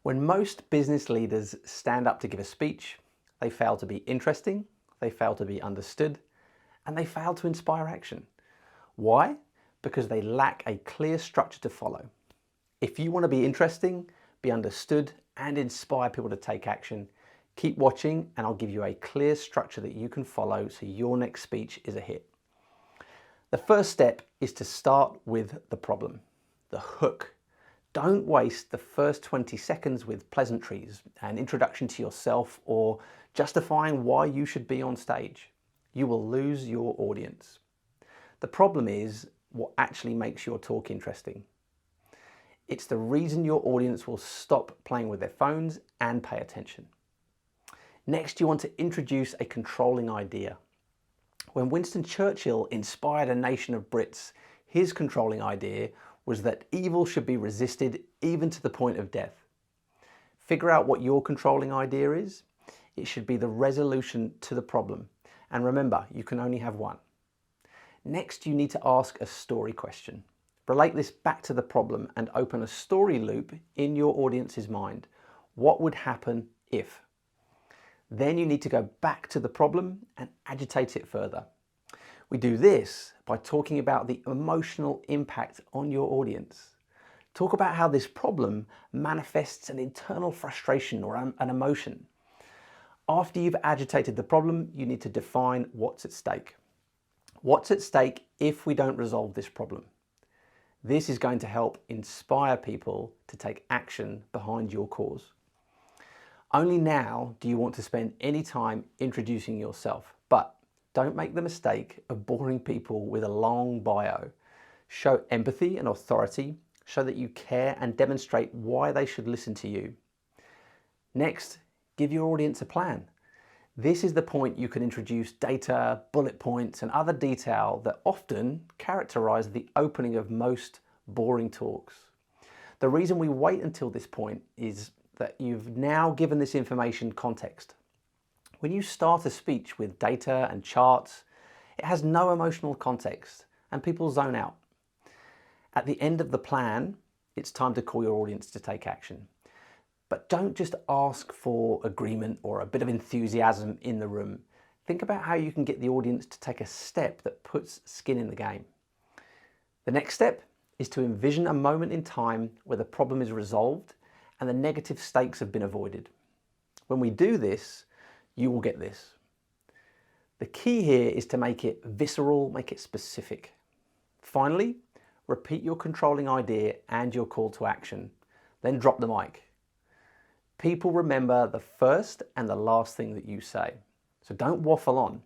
When most business leaders stand up to give a speech, they fail to be interesting, they fail to be understood, and they fail to inspire action. Why? Because they lack a clear structure to follow. If you want to be interesting, be understood, and inspire people to take action, keep watching and I'll give you a clear structure that you can follow so your next speech is a hit. The first step is to start with the problem, the hook. Don't waste the first 20 seconds with pleasantries, an introduction to yourself, or justifying why you should be on stage. You will lose your audience. The problem is what actually makes your talk interesting. It's the reason your audience will stop playing with their phones and pay attention. Next, you want to introduce a controlling idea. When Winston Churchill inspired a nation of Brits, his controlling idea was that evil should be resisted even to the point of death. Figure out what your controlling idea is. It should be the resolution to the problem. And remember, you can only have one. Next, you need to ask a story question. Relate this back to the problem and open a story loop in your audience's mind. What would happen if? Then you need to go back to the problem and agitate it further. We do this by talking about the emotional impact on your audience. Talk about how this problem manifests an internal frustration or an emotion. After you've agitated the problem, you need to define what's at stake. What's at stake if we don't resolve this problem? This is going to help inspire people to take action behind your cause. Only now do you want to spend any time introducing yourself, but don't make the mistake of boring people with a long bio. Show empathy and authority, show that you care and demonstrate why they should listen to you. Next, give your audience a plan. This is the point you can introduce data, bullet points, and other detail that often characterize the opening of most boring talks. The reason we wait until this point is that you've now given this information context. When you start a speech with data and charts, it has no emotional context and people zone out. At the end of the plan, it's time to call your audience to take action. But don't just ask for agreement or a bit of enthusiasm in the room. Think about how you can get the audience to take a step that puts skin in the game. The next step is to envision a moment in time where the problem is resolved and the negative stakes have been avoided. When we do this, you will get this. The key here is to make it visceral, make it specific. Finally, repeat your controlling idea and your call to action, then drop the mic. People remember the first and the last thing that you say, so don't waffle on.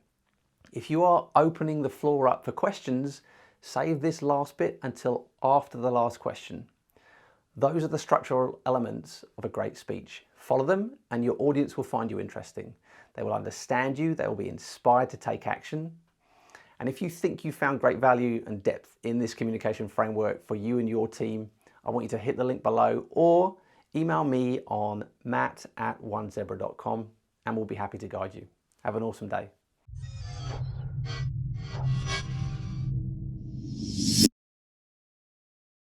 If you are opening the floor up for questions, save this last bit until after the last question. Those are the structural elements of a great speech. Follow them and your audience will find you interesting. They will understand you, they will be inspired to take action. And if you think you found great value and depth in this communication framework for you and your team, I want you to hit the link below or email me on matt@onezebra.com and we'll be happy to guide you. Have an awesome day.